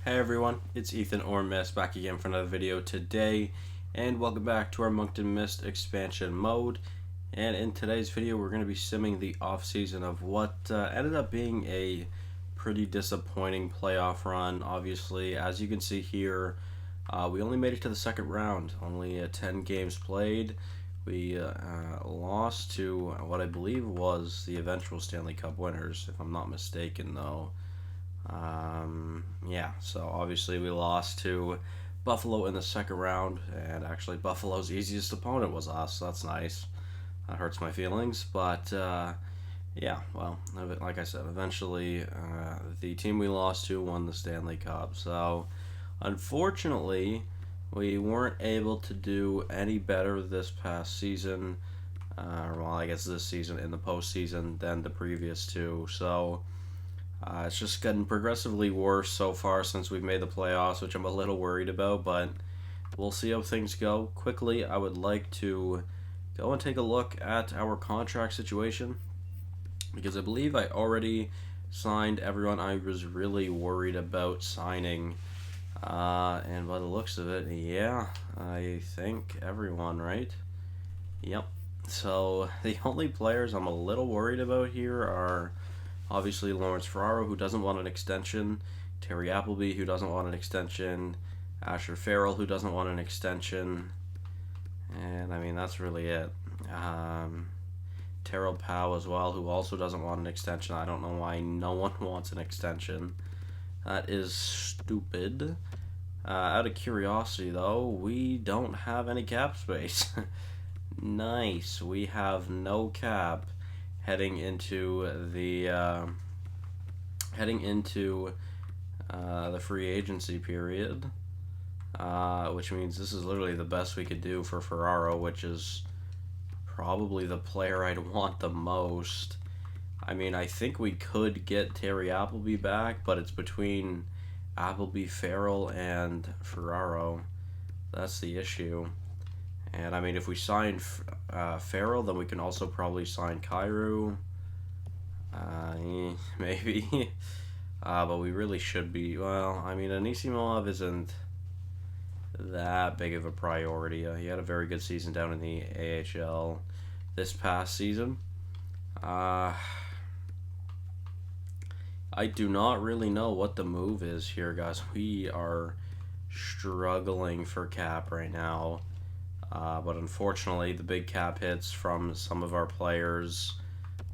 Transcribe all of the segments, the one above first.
Hey everyone, it's Ethan or Miist back again for another video today, and welcome back to our Moncton Miist expansion mode. And in today's video, we're going to be simming the off season of what ended up being a pretty disappointing playoff run. Obviously, as you can see here, we only made it to the second round, only 10 games played. We lost to what I believe was the eventual Stanley Cup winners, if I'm not mistaken, though. Yeah, so obviously we lost to Buffalo in the second round, and actually Buffalo's easiest opponent was us, so that's nice. That hurts my feelings, but yeah, well, like I said, eventually the team we lost to won the Stanley Cup, so unfortunately we weren't able to do any better this past season, well, I guess this season in the postseason than the previous two, so it's just getting progressively worse so far since we've made the playoffs, which I'm a little worried about, but we'll see how things go. Quickly, I would like to go and take a look at our contract situation because I believe I already signed everyone I was really worried about signing. And by the looks of it, yeah, I think everyone, right? Yep. So the only players I'm a little worried about here are obviously Lawrence Ferraro, who doesn't want an extension, Terry Appleby, who doesn't want an extension, Asher Farrell, who doesn't want an extension, and I mean, that's really it. Terrell Powell as well, who also doesn't want an extension. I don't know why no one wants an extension. That is stupid. Out of curiosity, though, we don't have any cap space. Nice. We have no cap heading into the free agency period, which means this is literally the best we could do for Ferraro, which is probably the player I'd want the most. I mean, I think we could get Terry Appleby back, but it's between Appleby, Farrell, and Ferraro. That's the issue. And I mean, if we sign Farrell, then we can also probably sign Kyrou. Maybe. But we really should be. Well, I mean, Anisimov isn't that big of a priority. He had a very good season down in the AHL this past season. I do not really know what the move is here, guys. We are struggling for cap right now. But unfortunately, the big cap hits from some of our players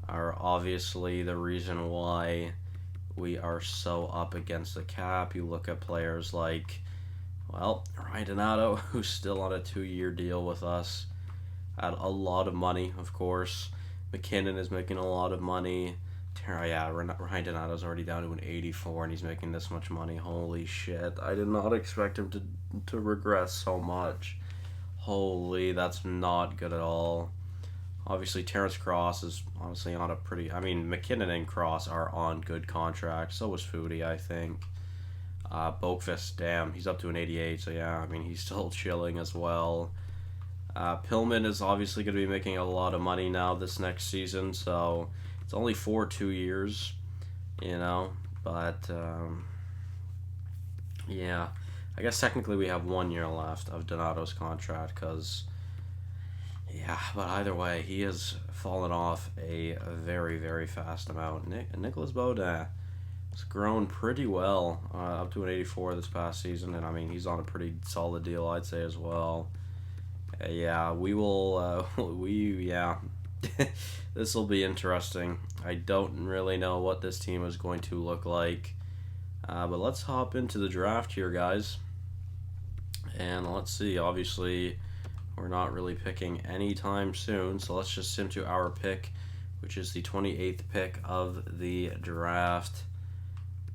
are obviously the reason why we are so up against the cap. You look at players like, well, Ryan Donato, who's still on a 2-year deal with us at a lot of money, of course. McKinnon is making a lot of money. Yeah, Ryan Donato's already down to an 84, and he's making this much money. Holy shit. I did not expect him to regress so much. Holy, that's not good at all. Obviously, Terrence Cross is honestly on a pretty... I mean, McKinnon and Cross are on good contracts. So is Foodie, I think. Boakfist, damn, he's up to an 88. So, yeah, I mean, he's still chilling as well. Pillman is obviously going to be making a lot of money now this next season. So, it's only for 2 years, you know. But, yeah. I guess technically we have 1 year left of Donato's contract because, yeah, but either way, he has fallen off a very, very fast amount. Nicholas Baudin has grown pretty well, up to an 84 this past season, and I mean, he's on a pretty solid deal, I'd say, as well. Yeah, we will, yeah, this will be interesting. I don't really know what this team is going to look like, but let's hop into the draft here, guys. And let's see, obviously, we're not really picking anytime soon, so let's just sim to our pick, which is the 28th pick of the draft.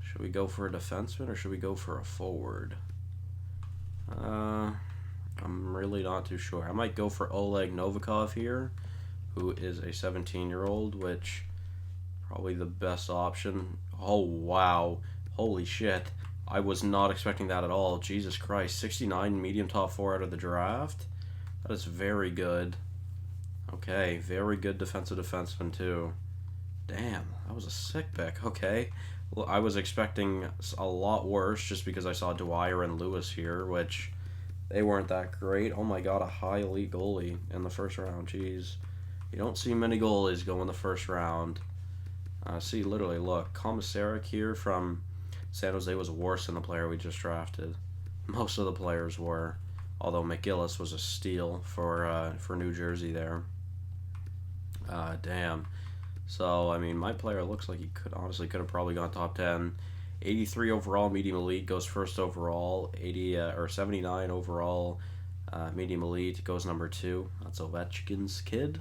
Should we go for a defenseman or should we go for a forward? I'm really not too sure. I might go for Oleg Novikov here, who is a 17-year-old, which probably the best option. Oh, wow. Holy shit. I was not expecting that at all. Jesus Christ. 69 medium top 4 out of the draft? That is very good. Okay, very good defensive defenseman, too. Damn, that was a sick pick. Okay. Well, I was expecting a lot worse just because I saw Dwyer and Lewis here, which they weren't that great. Oh my god, a high elite goalie in the first round. Jeez. You don't see many goalies go in the first round. See, literally, look. Komisarek here from San Jose was worse than the player we just drafted. Most of the players were. Although McGillis was a steal for New Jersey there. Damn. So, I mean, my player looks like he could have probably gone top 10. 83 overall, medium elite, goes first overall. 79 overall, medium elite, goes number 2. That's Ovechkin's kid.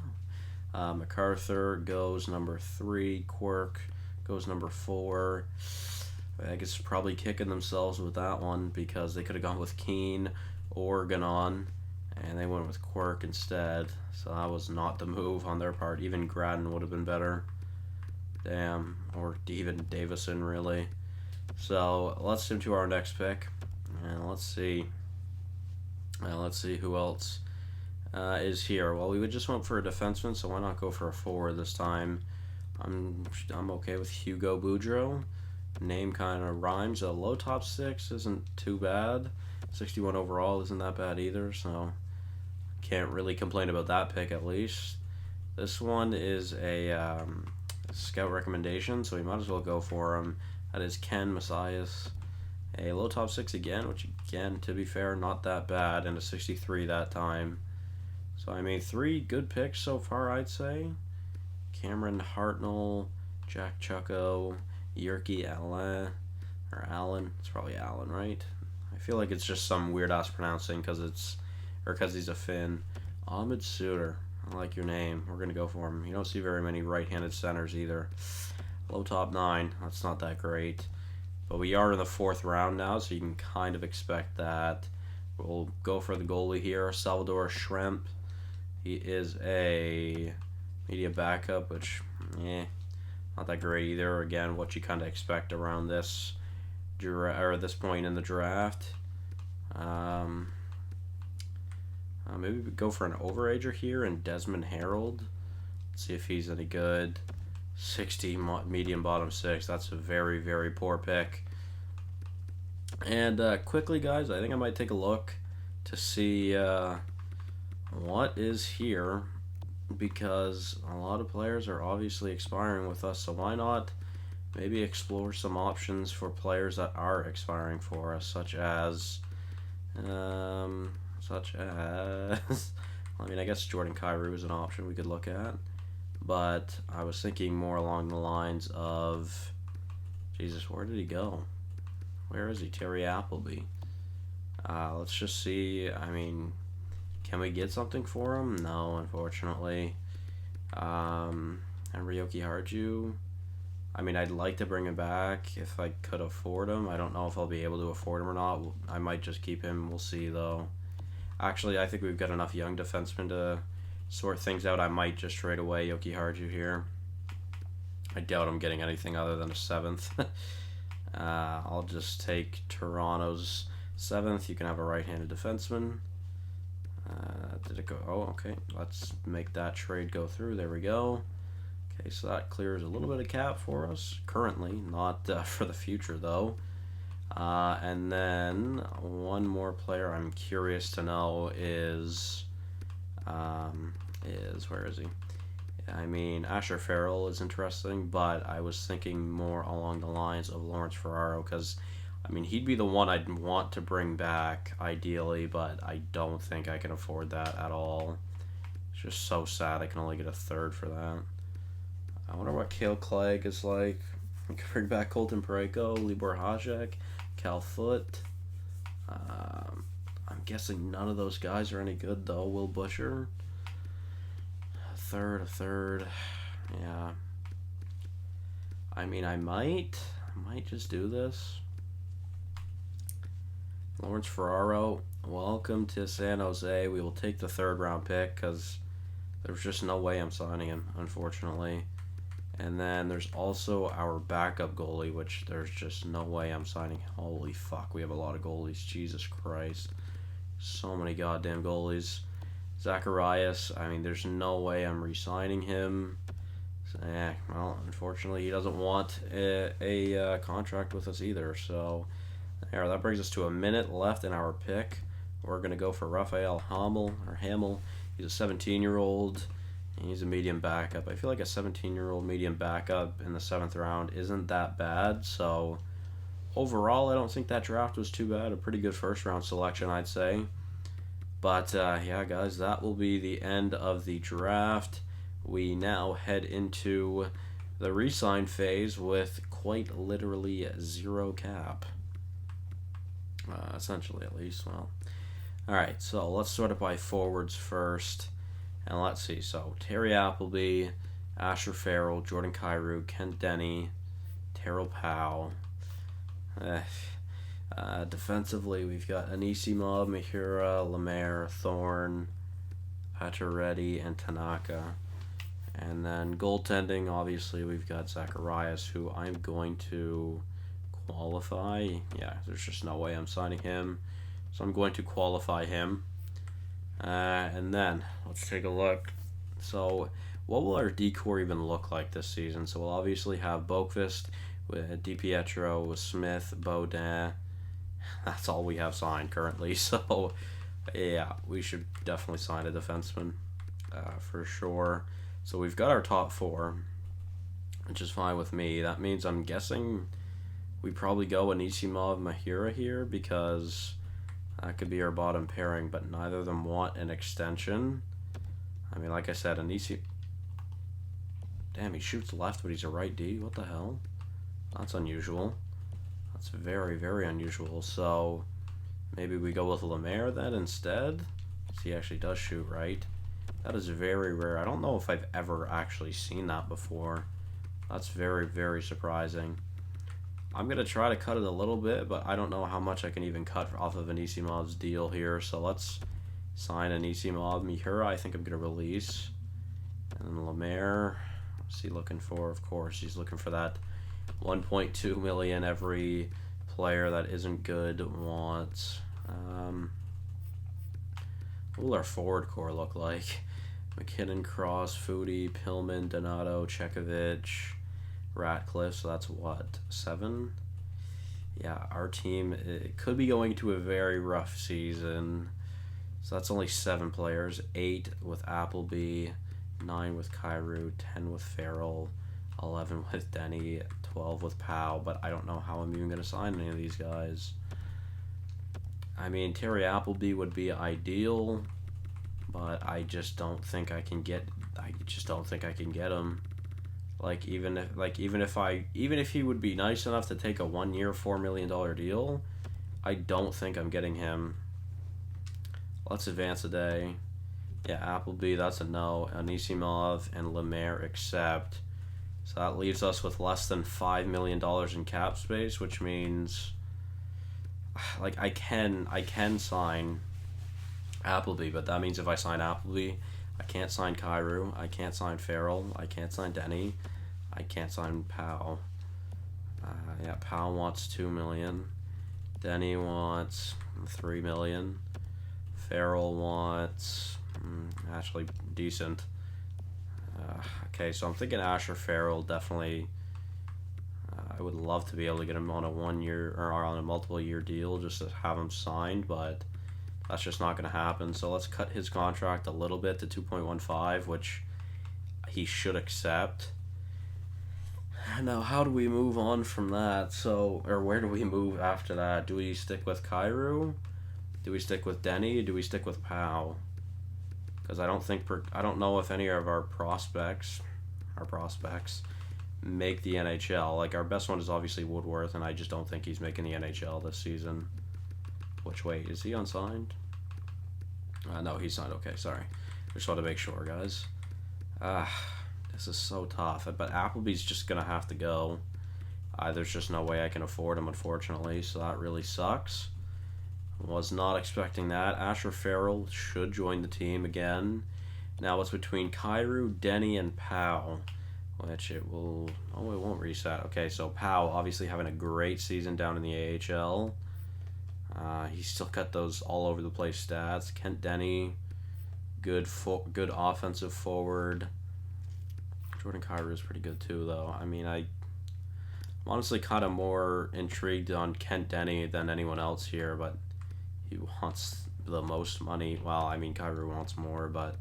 MacArthur goes number 3. Quirk goes number 4. I guess probably kicking themselves with that one because they could have gone with Keane or Ganon, and they went with Quirk instead. So that was not the move on their part. Even Gradden would have been better. Damn. Or even Davison, really. So let's move to our next pick, and let's see who else is here. Well, we just went for a defenseman, so why not go for a forward this time? I'm okay with Hugo Boudreau. Name kind of rhymes. A low top 6 isn't too bad. 61 overall isn't that bad either, so can't really complain about that pick at least. This one is a scout recommendation, so we might as well go for him. That is Ken Messias. A low top 6 again, which again, to be fair, not that bad, and a 63 that time. So I made 3 good picks so far, I'd say. Cameron Hartnell, Jack Chucko, Yerky Allen. It's probably Allen, right? I feel like it's just some weird ass pronouncing because he's a Finn. Ahmed Suter. I like your name. We're gonna go for him. You don't see very many right-handed centers either. Low top 9. That's not that great. But we are in the 4th round now, so you can kind of expect that. We'll go for the goalie here, Salvador Shrimp. He is a media backup, which, not that great either. Again, what you kind of expect around this point in the draft. Maybe we go for an overager here and Desmond Harold. Let's see if he's any good. 60 medium bottom 6. That's a very, very poor pick. And quickly, guys, I think I might take a look to see what is here, because a lot of players are obviously expiring with us, so why not maybe explore some options for players that are expiring for us, such as I mean, I guess Jordan Kyrou is an option we could look at, but I was thinking more along the lines of, Jesus, where did he go? Where is he? Terry Appleby. Let's just see. I mean, can we get something for him? No, unfortunately. And Ryoki Harju. I mean, I'd like to bring him back if I could afford him. I don't know if I'll be able to afford him or not. I might just keep him. We'll see, though. Actually, I think we've got enough young defensemen to sort things out. I might just trade away Yoki Harju here. I doubt I'm getting anything other than a 7th. I'll just take Toronto's 7th. You can have a right-handed defenseman. Did it go? Oh, okay. Let's make that trade go through. There we go. Okay, so that clears a little bit of cap for us currently, not for the future though. And then one more player I'm curious to know is where is he? I mean, Asher Farrell is interesting, but I was thinking more along the lines of Lawrence Ferraro, because I mean, he'd be the one I'd want to bring back ideally, but I don't think I can afford that at all. It's just so sad I can only get a 3rd for that. I wonder what Cale Clegg is like. We could bring back Colton Parayko, Libor Hajek, Cal Foote. I'm guessing none of those guys are any good though. Will Busher. A third. Yeah. I mean, I might just do this. Lawrence Ferraro, welcome to San Jose. We will take the 3rd round pick because there's just no way I'm signing him, unfortunately. And then there's also our backup goalie, which there's just no way I'm signing. Holy fuck, we have a lot of goalies. Jesus Christ. So many goddamn goalies. Zacharias, I mean, there's no way I'm re-signing him. Well, unfortunately, he doesn't want a contract with us either. So, there, that brings us to a minute left in our pick. We're going to go for Raphael Hamel. He's a 17-year-old. He's a medium backup. I feel like a 17-year-old medium backup in the 7th round isn't that bad. So, overall, I don't think that draft was too bad. A pretty good first-round selection, I'd say. But, yeah, guys, that will be the end of the draft. We now head into the re-sign phase with quite literally 0 cap. Essentially, at least. Well, alright, so let's sort it by forwards first. And let's see. So, Terry Appleby, Asher Farrell, Jordan Kyrou, Kent Denny, Terrell Powell. Defensively, we've got Anisimov, Mahura, Lemaire, Thorne, Pacioretty, and Tanaka. And then goaltending, obviously, we've got Zacharias, who I'm going to qualify. Yeah, there's just no way I'm signing him. So I'm going to qualify him. And then, let's take a look. So, what will our decor even look like this season? So we'll obviously have Boqvist with DiPietro, with Smith, Baudin. That's all we have signed currently. So, yeah, we should definitely sign a defenseman for sure. So we've got our top 4, which is fine with me. That means I'm guessing we probably go Anisimov, Mahura here because that could be our bottom pairing, but neither of them want an extension. I mean, like I said, Damn, he shoots left, but he's a right D. What the hell? That's unusual. That's very, very unusual. So maybe we go with Lemaire then instead. He actually does shoot right. That is very rare. I don't know if I've ever actually seen that before. That's very, very surprising. I'm going to try to cut it a little bit, but I don't know how much I can even cut off of Anisimov's deal here. So let's sign Anisimov. Mihura, I think I'm going to release. And then Lemaire, what's he looking for? Of course, he's looking for that 1.2 million every player that isn't good wants. What will our forward core look like? McKinnon, Cross, Foodie, Pillman, Donato, Chekovich, Ratcliffe. So that's what, 7? Yeah, our team, it could be going to a very rough season. So that's only 7 players. 8 with Appleby, 9 with Kyrou, 10 with Farrell, 11 with Denny, 12 with Powell. But I don't know how I'm even going to sign any of these guys. I mean, Terry Appleby would be ideal, but I just don't think I can get. I just don't think I can get him. Even if he would be nice enough to take a 1-year, $4 million deal, I don't think I'm getting him. Let's advance a day. Yeah, Appleby, that's a no. Anisimov and Lemaire accept. So that leaves us with less than $5 million in cap space, which means I can sign Appleby, but that means if I sign Appleby, I can't sign Kyrou, I can't sign Farrell, I can't sign Denny, I can't sign Powell. Yeah, Powell wants $2 million. Denny wants $3 million. Farrell wants actually decent. Okay, so I'm thinking Asher Farrell definitely. I would love to be able to get him on a 1-year or on a multiple-year deal just to have him signed, but that's just not going to happen. So let's cut his contract a little bit to 2.15, which he should accept. Now, how do we move on from that? Or where do we move after that? Do we stick with Kyrou? Do we stick with Denny? Do we stick with Powell? Because I don't know if any of our prospects make the NHL. Our best one is obviously Woodworth, and I just don't think he's making the NHL this season. Which, wait, is he unsigned? No, he's signed. Okay, sorry. Just want to make sure, guys. This is so tough. But Appleby's just going to have to go. There's just no way I can afford him, unfortunately, so that really sucks. Was not expecting that. Asher Farrell should join the team again. Now it's between Kyrou, Denny, and Powell. Which it will... Oh, it won't reset. Okay, so Powell obviously having a great season down in the AHL. He's still got those all over the place stats. Kent Denny, good offensive forward. Jordan Kyrou is pretty good too, though. I mean, I'm honestly kind of more intrigued on Kent Denny than anyone else here, but he wants the most money. Well, I mean, Kyrou wants more, but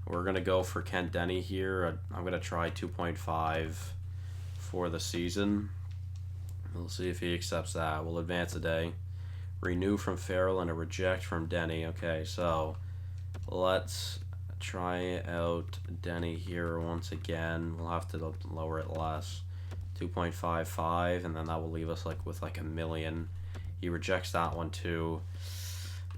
we're going to go for Kent Denny here. I'm going to try 2.5 for the season. We'll see if he accepts that. We'll advance a day. Renew from Farrell and a reject from Denny. Okay, so let's try out Denny here once again. We'll have to lower it less. 2.55, and then that will leave us with $1 million. He rejects that one too.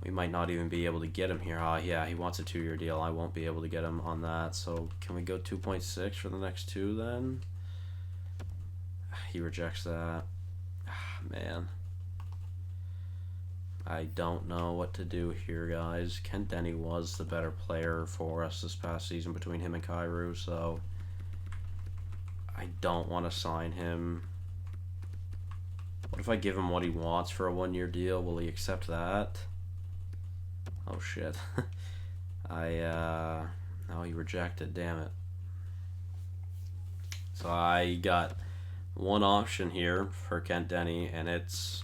We might not even be able to get him here. Yeah, he wants a 2-year deal. I won't be able to get him on that. So can we go 2.6 for the next 2 then? He rejects that. Man. I don't know what to do here, guys. Kent Denny was the better player for us this past season between him and Kyrou, so I don't want to sign him. What if I give him what he wants for a 1-year deal? Will he accept that? Oh shit. No, he rejected, damn it. So I got one option here for Kent Denny, and it's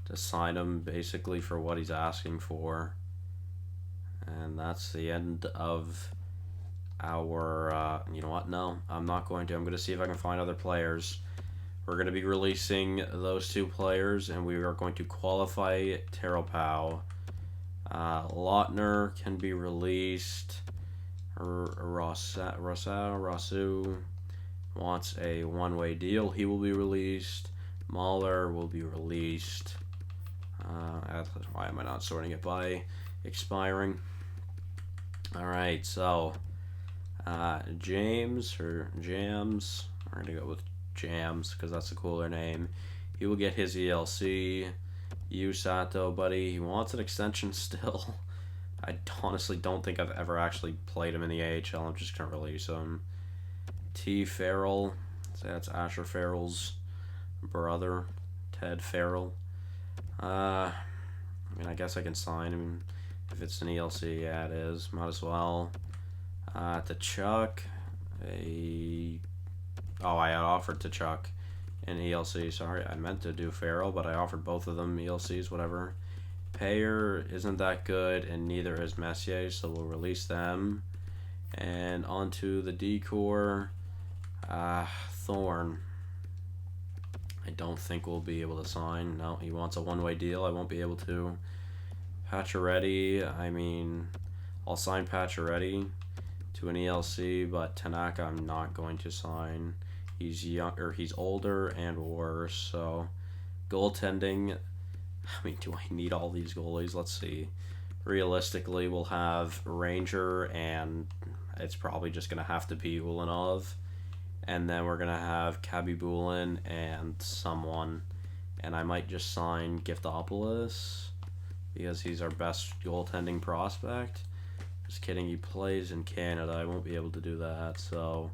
to sign him basically for what he's asking for. And that's the end of our, you know what, no, I'm not going to. I'm going to see if I can find other players. We're going to be releasing those 2 players, and we are going to qualify Teropau. Lautner can be released. Rasu wants a 1-way deal. He will be released. Mahler will be released. Why am I not sorting it by expiring? Alright, so James or Jams, we're going to go with Jams because that's a cooler name. He will get his ELC. Yu Sato, buddy, he wants an extension still. I honestly don't think I've ever actually played him in the AHL. I'm just going to release him. T. Farrell, so that's Asher Farrell's brother, Ted Farrell. I mean, I guess I can sign him if it's an ELC. Yeah, it is. Might as well. To Chuck, I had offered to Chuck an ELC. Sorry, I meant to do Farrell, but I offered both of them ELCs, whatever. Payer isn't that good, and neither is Messier, so we'll release them. And onto the decor, Thorne. I don't think we'll be able to sign. No, he wants a 1-way deal. I won't be able to. Pacioretty, I mean, I'll sign Pacioretty to an ELC, but Tanaka I'm not going to sign. He's younger, he's older and worse. So goaltending, I mean, do I need all these goalies? Let's see. Realistically, we'll have Ranger, and it's probably just going to have to be Ulanov. And then we're going to have Kabibulin and someone. And I might just sign Giftopoulos because he's our best goaltending prospect. Just kidding, he plays in Canada. I won't be able to do that. So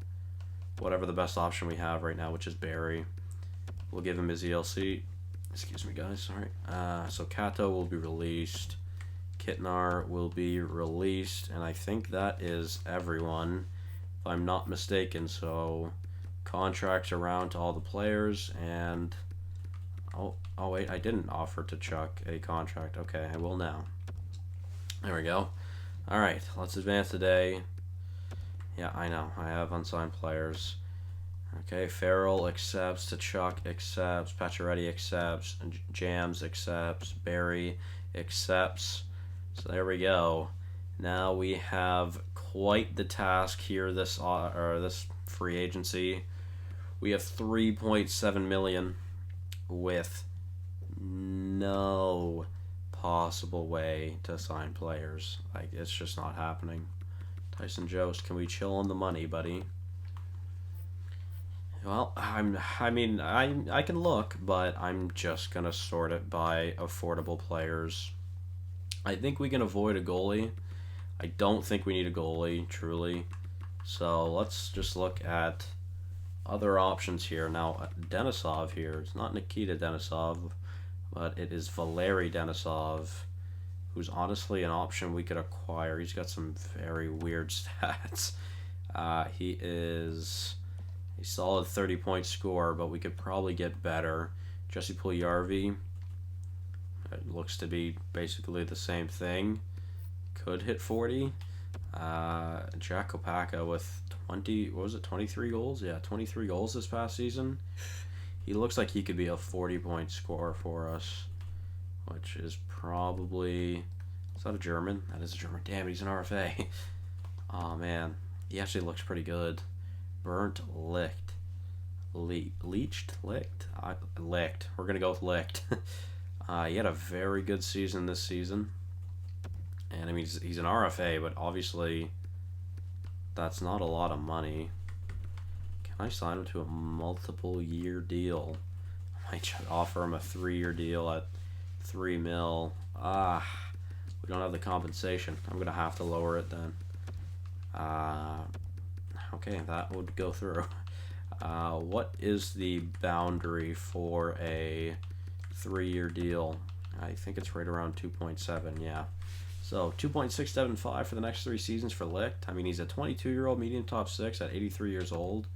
whatever the best option we have right now, which is Barry, we'll give him his ELC. Excuse me, guys. Sorry. So Kato will be released. Kitnar will be released. And I think that is everyone, if I'm not mistaken. So contracts around to all the players, and oh wait, I didn't offer to Chuck a contract. Okay, I will now. There we go. Alright, let's advance today. Yeah, I know, I have unsigned players. Okay, Farrell accepts, to Chuck accepts, Pacioretty accepts, Jams accepts, Barry accepts. So there we go. Now we have quite the task here this free agency. We have 3.7 million with no possible way to sign players. Like, it's just not happening. Tyson Jost, can we chill on the money, buddy? Well, I mean, I can look, but I'm just gonna sort it by affordable players. I think we can avoid a goalie. I don't think we need a goalie, truly. So let's just look at other options here. Now, Denisov here. It's not Nikita Denisov, but it is Valery Denisov, who's honestly an option we could acquire. He's got some very weird stats. He is a solid 30-point scorer, but we could probably get better. Jesse Puljujarvi, it looks to be basically the same thing. Could hit 40. Jack Kopaka with 23 goals? Yeah, 23 goals this past season. He looks like he could be a 40-point scorer for us, which is probably... Is that a German? That is a German. Damn, he's an RFA. Oh, man. He actually looks pretty good. Burnt Licht. Leached? Licked? Licked. We're going to go with Licked. He had a very good season this season. And, I mean, he's an RFA, but obviously that's not a lot of money. Can I sign him to a multiple-year deal? I might offer him a 3-year deal at $3 million. We don't have the compensation. I'm going to have to lower it then. Okay, that would go through. What is the boundary for a 3-year deal? I think it's right around 2.7, yeah. So 2.675 for the next 3 seasons for Licht. I mean, he's a 22-year-old medium top 6 at 83 years old.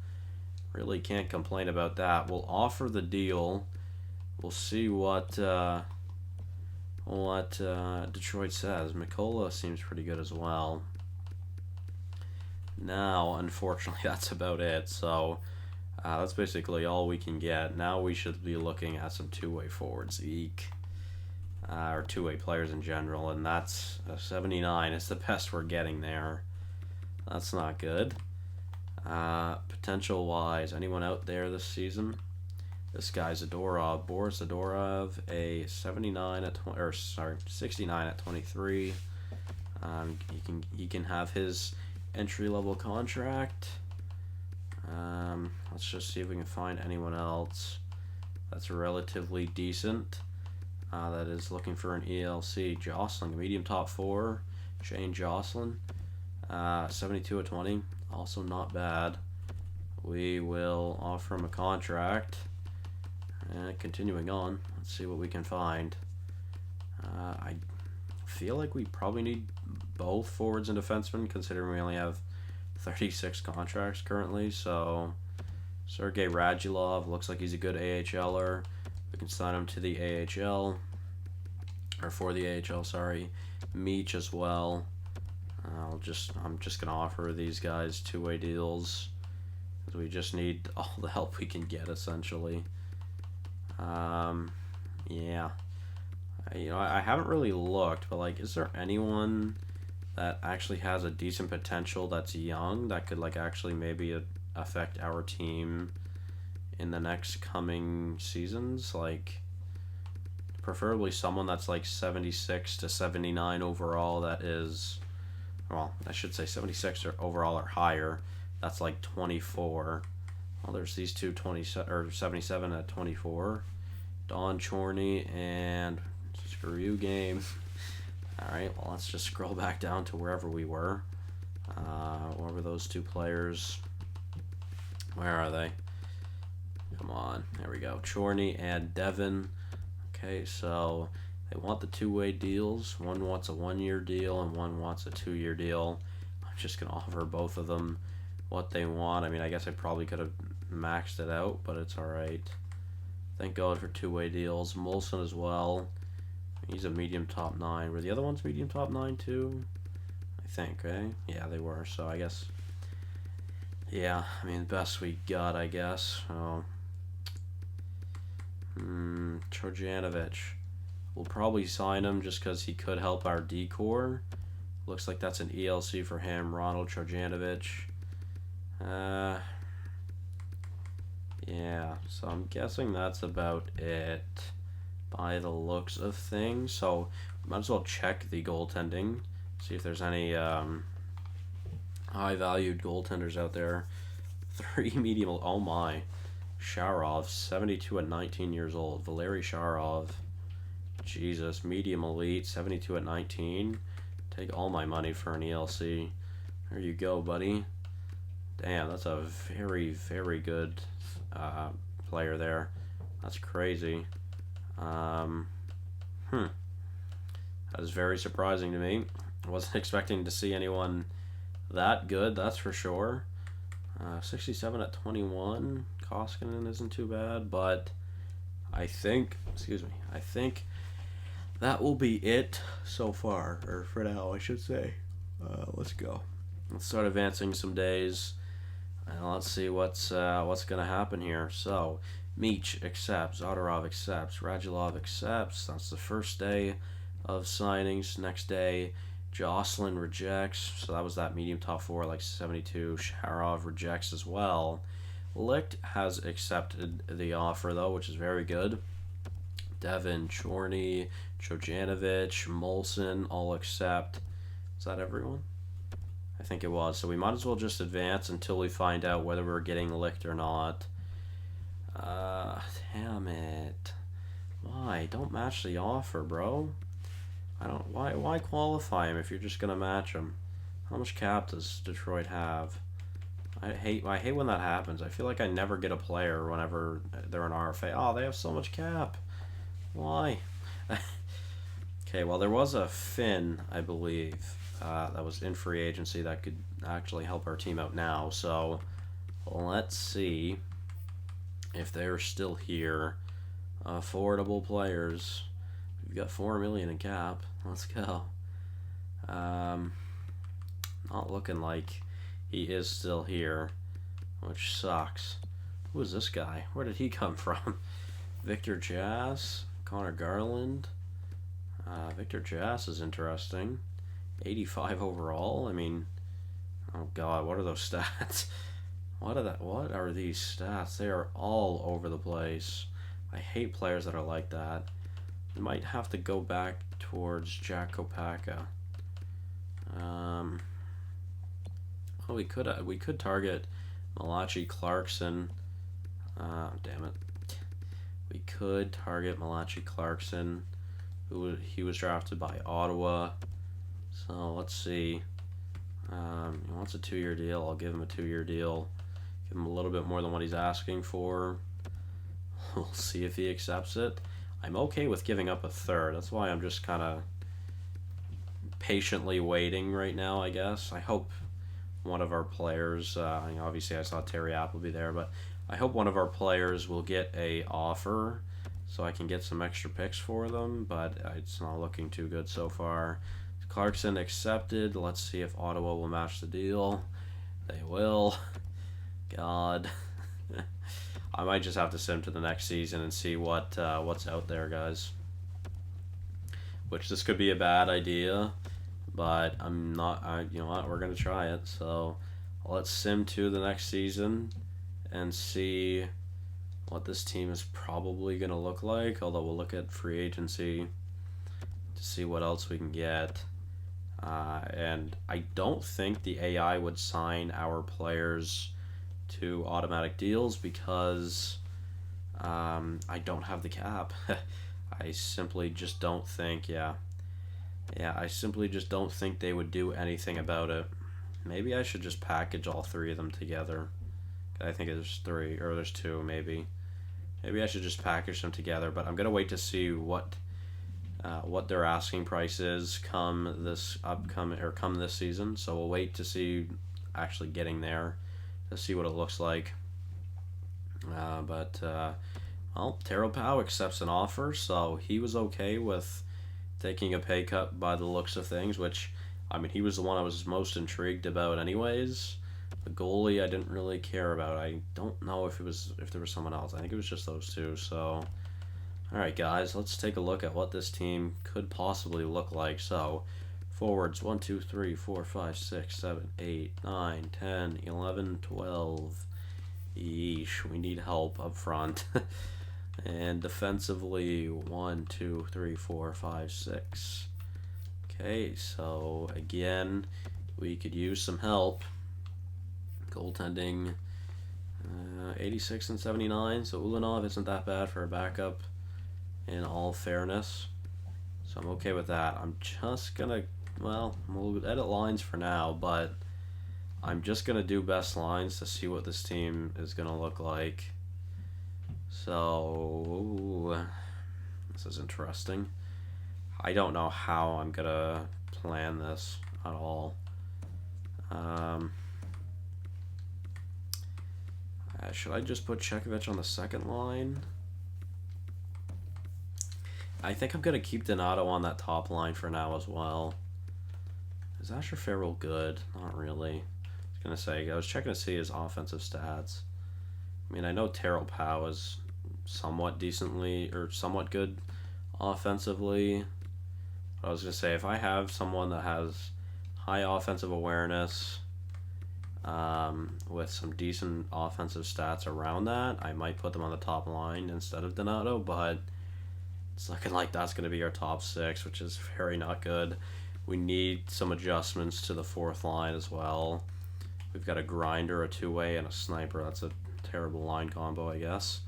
Really can't complain about that. We'll offer the deal. We'll see what Detroit says. Mikola seems pretty good as well. Now, unfortunately, that's about it. So that's basically all we can get. Now we should be looking at some two-way forwards, or two-way players in general, and that's a 79. It's the best we're getting there. That's not good. Potential-wise, anyone out there this season? This guy's Zadorov, Boris Zadorov, a 69 at 69 at 23. He can have his entry-level contract. Let's just see if we can find anyone else that's relatively decent. That is looking for an ELC. Jocelyn, medium top 4. Shane Jocelyn, 72 at 20. Also not bad. We will offer him a contract. Continuing on, let's see what we can find. I feel like we probably need both forwards and defensemen, considering we only have 36 contracts currently. So Sergei Radulov looks like he's a good AHLer. We can sign him to the AHL, or for the AHL, sorry. Meach as well. I'm just gonna offer these guys two-way deals, because we just need all the help we can get, essentially. Yeah. I haven't really looked, but like, is there anyone that actually has a decent potential that's young that could like actually maybe affect our team in the next coming seasons? Like, preferably someone that's like 76 to 79 overall. That is, well, I should say 76 overall or higher. That's like 24. Well, there's these two 77 at 24. Don Chorney and screw you, game. Alright, well, let's just scroll back down to wherever we were. What were those two players? Where are they? Come on. There we go. Chorney and Devin. Okay, so they want the two-way deals. One wants a 1-year deal and one wants a 2-year deal. I'm just going to offer both of them what they want. I mean, I guess I probably could have maxed it out, but it's alright. Thank God for two-way deals. Molson as well. He's a medium top 9. Were the other ones medium top 9 too? I think, eh? Yeah, they were. So I guess, yeah, I mean, best we got, I guess. So, Trojanovic. We'll probably sign him just because he could help our decor. Looks like that's an ELC for him. Ronald Trojanovic. Yeah, so I'm guessing that's about it by the looks of things. So might as well check the goaltending, see if there's any high-valued goaltenders out there. 3 medium. Oh my, Sharov, 72 at 19 years old. Valery Sharov, Jesus, medium elite, 72 at 19. Take all my money for an ELC. There you go, buddy. Damn, that's a very, very good player there. That's crazy. That is very surprising to me. I wasn't expecting to see anyone that good, that's for sure. 67 at 21. Koskinen isn't too bad, but I think, I think that will be it so far, or for now, I should say. Let's go. Let's start advancing some days, and let's see what's going to happen here. So, Miist accepts, Zadorov accepts, Radulov accepts. That's the first day of signings. Next day, Jocelyn rejects. So that was that medium top four, like 72. Sharov rejects as well. Licht has accepted the offer, though, which is very good. Devin, Chorney, Jojanovic, Molson all accept. Is that everyone? I think it was. So we might as well just advance until we find out whether we're getting Licht or not. Damn it. Why? Don't match the offer, bro. I don't. Why qualify him if you're just gonna match him? How much cap does Detroit have? I hate when that happens. I feel like I never get a player whenever they're an RFA. Oh, they have so much cap. Why? Okay, well, there was a Finn, I believe, that was in free agency that could actually help our team out now. So let's see if they're still here. Affordable players. We've got $4 million in cap. Let's go. Not looking like he is still here, which sucks. Who is this guy? Where did he come from? Victor Jass, Connor Garland. Victor Jass is interesting. 85 overall. I mean, oh god, what are those stats? What are these stats? They are all over the place. I hate players that are like that. We might have to go back towards Jack Kopaka. Well, we could target Malachi Clarkson. Damn it. We could target Malachi Clarkson, he was drafted by Ottawa. So let's see. He wants a 2-year deal. I'll give him a 2-year deal. Give him a little bit more than what he's asking for. We'll see if he accepts it. I'm okay with giving up a third. That's why I'm just kind of patiently waiting right now, I guess. I hope one of our players, obviously I saw Terry Appleby there, but I hope one of our players will get a offer so I can get some extra picks for them, but it's not looking too good so far. Clarkson accepted. Let's see if Ottawa will match the deal. They will. God. I might just have to sim to the next season and see what's out there, guys. Which this could be a bad idea, but I'm not. You know what? We're gonna try it. So let's sim to the next season and see what this team is probably gonna look like. Although we'll look at free agency to see what else we can get. And I don't think the AI would sign our players to automatic deals because I don't have the cap. I simply just don't think, I simply just don't think they would do anything about it. Maybe I should just package all three of them together. I think there's 3, or there's 2 maybe. Maybe I should just package them together, but I'm gonna wait to see what their asking price is come this season. So we'll wait to see actually getting there to see what it looks like. Well, Taro Pau accepts an offer, so he was okay with taking a pay cut by the looks of things, which, I mean, he was the one I was most intrigued about anyways. The goalie I didn't really care about. I don't know if there was someone else. I think it was just those two, so... Alright guys, let's take a look at what this team could possibly look like. So, forwards 1, 2, 3, 4, 5, 6, 7, 8, 9, 10, 11, 12. Yeesh, we need help up front. And defensively 1, 2, 3, 4, 5, 6. Okay, so again, we could use some help. Goaltending 86 and 79, so Ulanov isn't that bad for a backup in all fairness. So I'm okay with that. I'm just gonna, well, we'll edit lines for now, but I'm just gonna do best lines to see what this team is gonna look like. So, this is interesting. I don't know how I'm gonna plan this at all. Um, should I just put Chekovich on the second line? I think I'm going to keep Donato on that top line for now as well. Is Asher Farrell good? Not really. I was going to say, I was checking to see his offensive stats. I mean, I know Terrell Powell is somewhat decently, or somewhat good offensively. But I was going to say, if I have someone that has high offensive awareness, with some decent offensive stats around that, I might put them on the top line instead of Donato, but it's looking like that's going to be our top six, which is very not good. We need some adjustments to the fourth line as well. We've got a grinder, a two-way, and a sniper. That's a terrible line combo, I guess.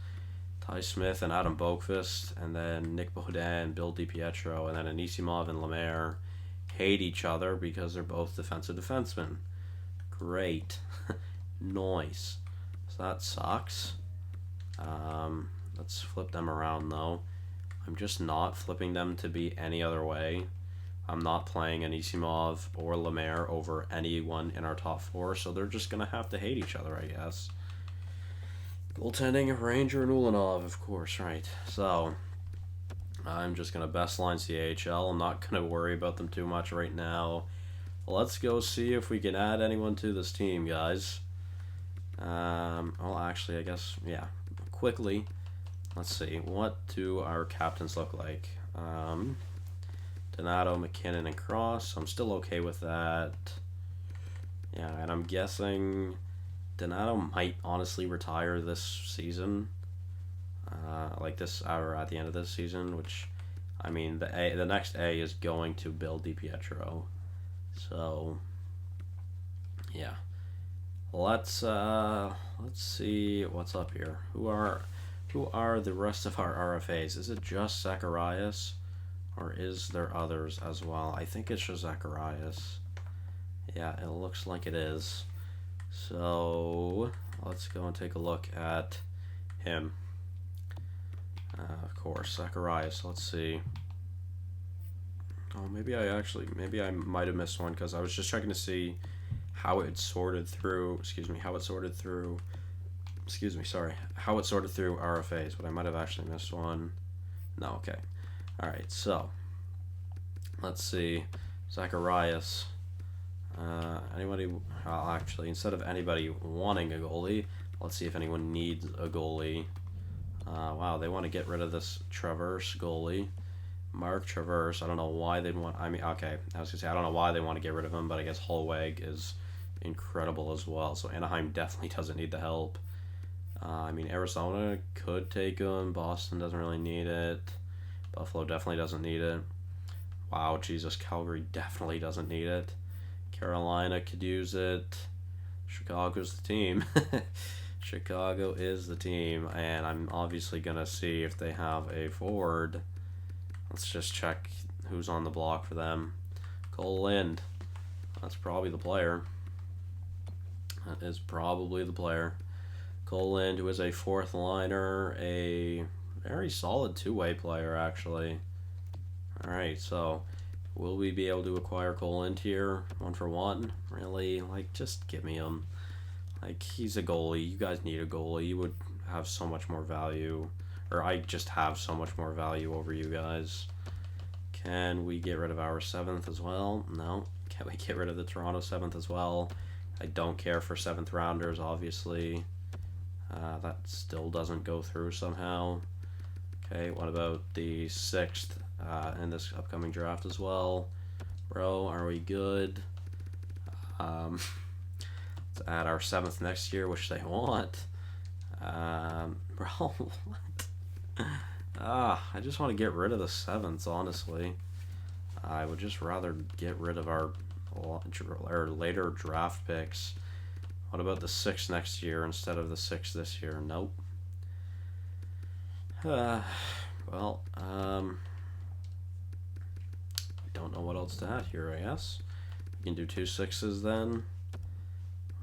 Ty Smith and Adam Boqvist, and then Nick Baudin and Bill DiPietro, and then Anisimov and Lemaire hate each other because they're both defensive defensemen. Great. Nice. So that sucks. Let's flip them around, though. I'm just not flipping them to be any other way. I'm not playing Anisimov or Lemaire over anyone in our top four, so they're just going to have to hate each other, I guess. Goaltending of Ranger and Ulanov, of course, right. So, I'm just going to best line CHL. I'm not going to worry about them too much right now. Let's go see if we can add anyone to this team, guys. Well, actually, I guess, yeah. Quickly, let's see. What do our captains look like? Donato, McKinnon, and Cross. I'm still okay with that. Yeah, and I'm guessing Donato might honestly retire this season. Like this, or at the end of this season, which, I mean, the next A is going to Bill DiPietro. So, yeah. Let's see what's up here. Who are the rest of our RFAs? Is it just Zacharias, or is there others as well? I think it's just Zacharias. Yeah, it looks like it is. So let's go and take a look at him. Of course, Zacharias. Let's see. Oh, maybe I might have missed one because I was just checking to see how it sorted through. How it sorted through RFAs, but I might have actually missed one. No, okay. All right, so let's see. Zacharias. Anybody? Actually, instead of anybody wanting a goalie, let's see if anyone needs a goalie. Wow, they want to get rid of this Traverse goalie. Mark Traverse. I don't know why they'd want. I mean, okay, I was gonna say I don't know why they want to get rid of him, but I guess Holweg is incredible as well. So Anaheim definitely doesn't need the help. I mean, Arizona could take him. Boston doesn't really need it. Buffalo definitely doesn't need it. Wow, Jesus, Calgary definitely doesn't need it. Carolina could use it. Chicago's the team. Chicago is the team, and I'm obviously gonna see if they have a forward. Let's just check who's on the block for them. Cole Lind. That's probably the player. That is probably the player. Cole Lind, who is a fourth liner, a very solid two-way player, actually. Alright, so will we be able to acquire Cole Lind here? 1-for-1? Really? Like, just give me him. Like, he's a goalie. You guys need a goalie. You would have so much more value. Or I just have so much more value over you guys. Can we get rid of our 7th as well? No. Can we get rid of the Toronto 7th as well? I don't care for 7th rounders, obviously. That still doesn't go through somehow. Okay, what about the 6th in this upcoming draft as well? Bro, are we good? Let's add our 7th next year, which they want. Bro, what? I just want to get rid of the 7ths, honestly. I would just rather get rid of our later draft picks. What about the 6th next year instead of the 6th this year? Nope. Well, don't know what else to add here, I guess. We can do 2 6s then.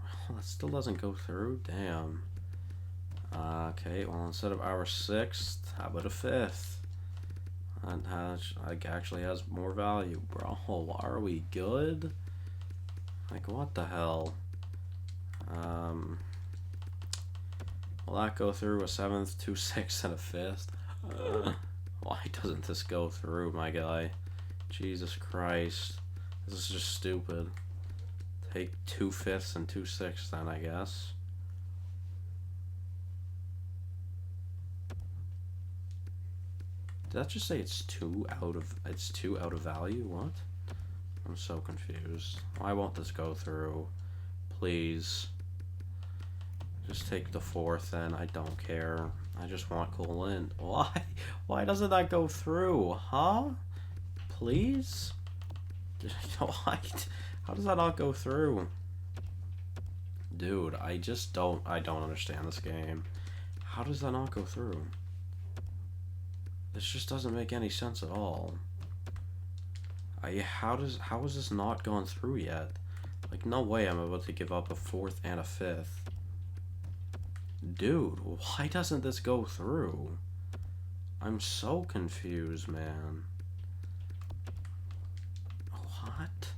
Well, that still doesn't go through. Damn. Okay, well, instead of our 6th, how about a 5th? That actually has more value. Bro, are we good? Like, what the hell? Will that go through? A 7th, 2 6th, and a 5th? Why doesn't this go through, my guy? Jesus Christ. This is just stupid. Take 2 5ths and 2 6ths then, I guess. Did that just say it's 2 out of value? What? I'm so confused. Why won't this go through? Please. Just take the 4th then. I don't care. I just want Colin. Why? Why doesn't that go through? Huh? Please? Why? How does that not go through? Dude, I don't understand this game. How does that not go through? This just doesn't make any sense at all. How is this not gone through yet? Like, no way I'm about to give up a 4th and a 5th. Dude, why doesn't this go through? I'm so confused, man. What?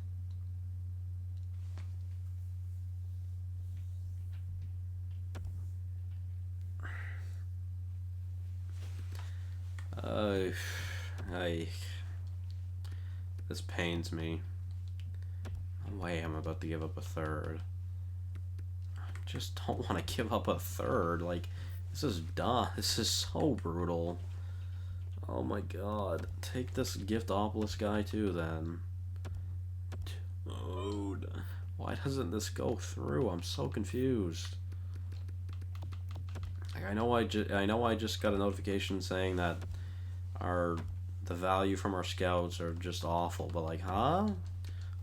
This pains me. No way I'm about to give up a 3rd. I just don't want to give up a 3rd. Like, this is dumb. This is so brutal. Oh my god. Take this Giftopolis guy too, then. Dude. Why doesn't this go through? I'm so confused. Like, I know I just got a notification saying that the value from our scouts are just awful, but like, huh?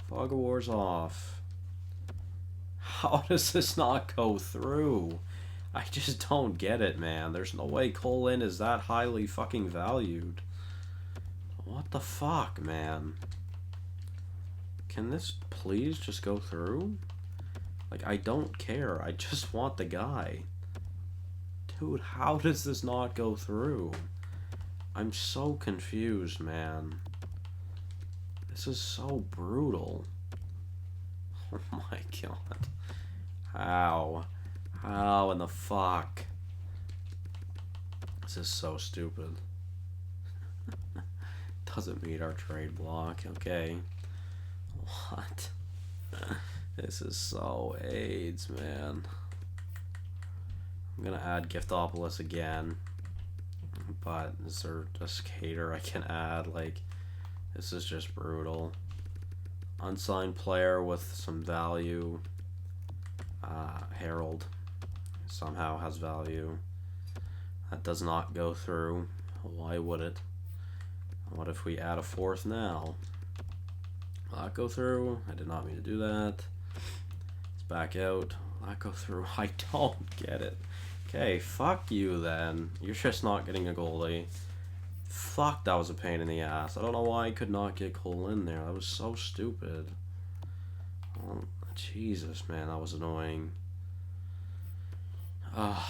Fog of War's off. How does this not go through? I just don't get it, man. There's no way Colin is that highly fucking valued. What the fuck, man? Can this please just go through? Like, I don't care. I just want the guy. Dude, how does this not go through? I'm so confused, man. This is so brutal. Oh my god. How? How in the fuck? This is so stupid. Doesn't meet our trade block. Okay. What? This is so AIDS, man. I'm gonna add Giftopolis again. But is there a skater I can add? Like, this is just brutal. Unsigned player with some value. Harold somehow has value. That does not go through. Why would it? What if we add a 4th now? Will that go through? I did not mean to do that. Let's back out. Will that go through? I don't get it. Okay, fuck you then. You're just not getting a goalie. Fuck, that was a pain in the ass. I don't know why I could not get Cole in there. That was so stupid. Oh, Jesus, man, that was annoying. That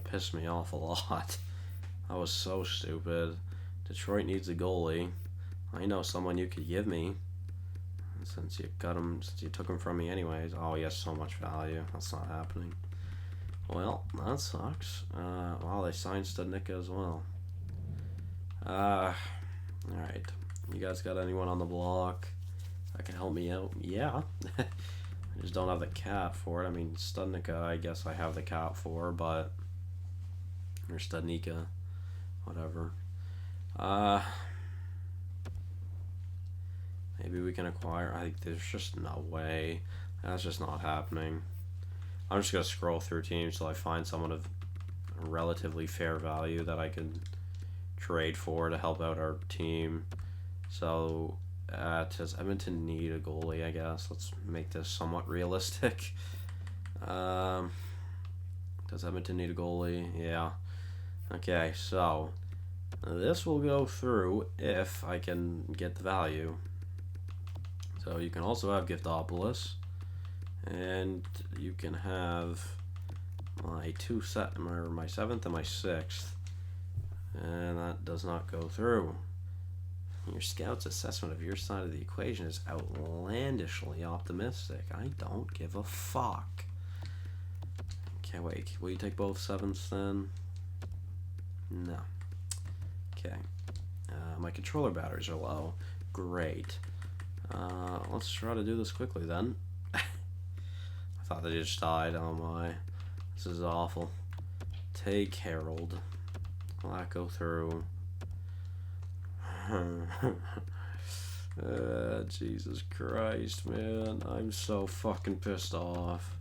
pissed me off a lot. That was so stupid. Detroit needs a goalie. I know someone you could give me. Since you took him from me anyways. Oh, he has so much value. That's not happening. Well, that sucks. Wow, they signed Studnicka as well. Alright. You guys got anyone on the block that can help me out? Yeah. I just don't have the cap for it. I mean, Studnicka, I guess I have the cap for, but... Or Studnicka. Whatever. Maybe we can acquire... there's just no way. That's just not happening. I'm just going to scroll through teams till I find someone of relatively fair value that I can trade for to help out our team. So, does Edmonton need a goalie, I guess? Let's make this somewhat realistic. Does Edmonton need a goalie? Yeah. Okay, so this will go through if I can get the value. So you can also have Giftopolis. And you can have my 7th and my 6th. And that does not go through. Your scout's assessment of your side of the equation is outlandishly optimistic. I don't give a fuck. Okay, wait. Will you take both 7s then? No. Okay. My controller batteries are low. Great. Let's try to do this quickly then. I thought they just died. Oh my. This is awful. Take Harold. Will that go through? Jesus Christ, man. I'm so fucking pissed off.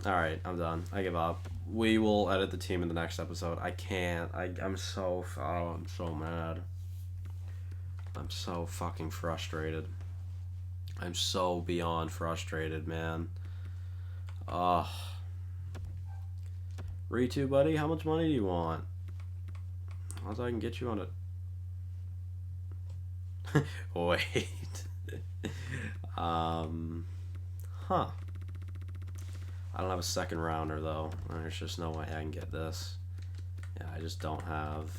Alright, I'm done. I give up. We will edit the team in the next episode. I can't. I'm so mad. I'm so fucking frustrated. I'm so beyond frustrated, man. Ugh. Ritu, buddy, how much money do you want? As I can get you on a... Wait. Huh. I don't have a second rounder, though. There's just no way I can get this. Yeah, I just don't have...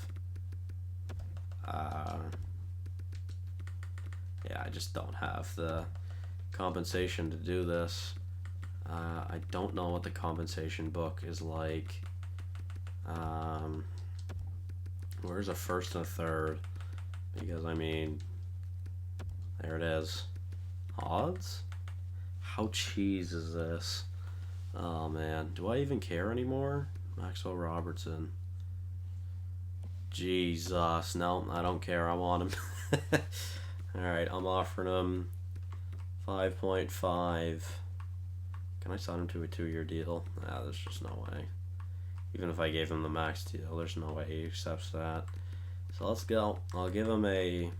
yeah, I just don't have the compensation to do this. I don't know what the compensation book is like. Where's a first and a third? Because, I mean, there it is. Odds? How cheese is this? Oh, man. Do I even care anymore? Maxwell Robertson. Jesus. No, I don't care. I want him. Alright, I'm offering him 5.5. Can I sign him to a 2-year deal? Nah, there's just no way. Even if I gave him the max deal, there's no way he accepts that. So let's go. I'll give him a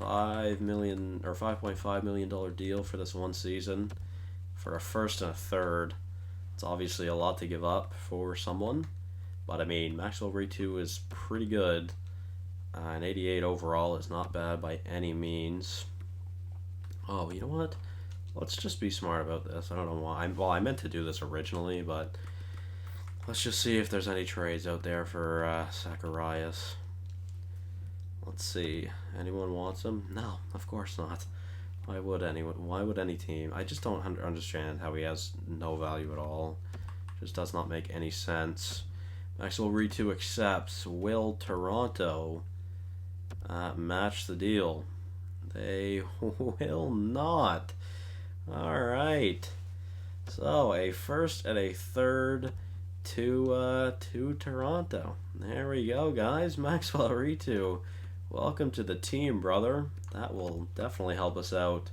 $5 million or $5.5 million deal for this one season for a first and a third. It's obviously a lot to give up for someone, but I mean, Maxwell Ritu is pretty good. An 88 overall is not bad by any means. Oh, you know what? Let's just be smart about this. I don't know why. Well, I meant to do this originally, but let's just see if there's any trades out there for Zacharias. Let's see. Anyone wants him? No, of course not. Why would anyone? Why would any team? I just don't understand how he has no value at all. Just does not make any sense. Maxwell Ritu accepts. Will Toronto match the deal? They will not. Alright. So, a first and a third to Toronto. There we go, guys. Maxwell Ritu. Welcome to the team, brother. That will definitely help us out.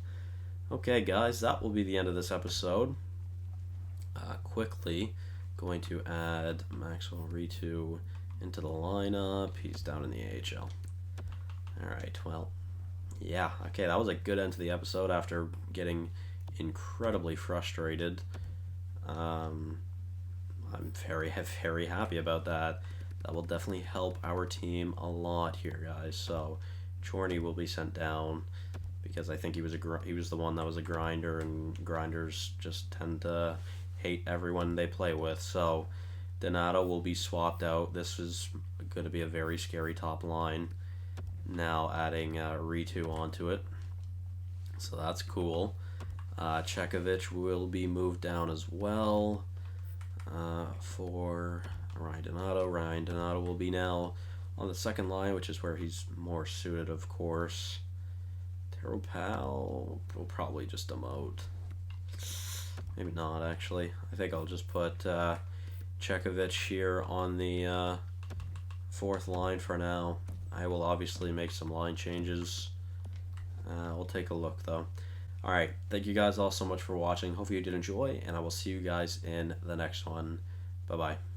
Okay, guys, that will be the end of this episode. Quickly going to add Maxwell Ritu into the lineup. He's down in the AHL. Alright, well, yeah. Okay, that was a good end to the episode after getting incredibly frustrated. I'm very happy about that. That will definitely help our team a lot here, guys. So, Chorney will be sent down because I think he was the one that was a grinder, and grinders just tend to hate everyone they play with. So, Donato will be swapped out. This is going to be a very scary top line. Now adding Ritu onto it, so that's cool. Chekovich will be moved down as well for Ryan Donato. Ryan Donato will be now on the second line, which is where he's more suited, of course. Taro Pal will probably just demote. Maybe not, actually. I think I'll just put Chekovich here on the fourth line for now. I will obviously make some line changes. We'll take a look, though. Alright, thank you guys all so much for watching. Hopefully you did enjoy, and I will see you guys in the next one. Bye-bye.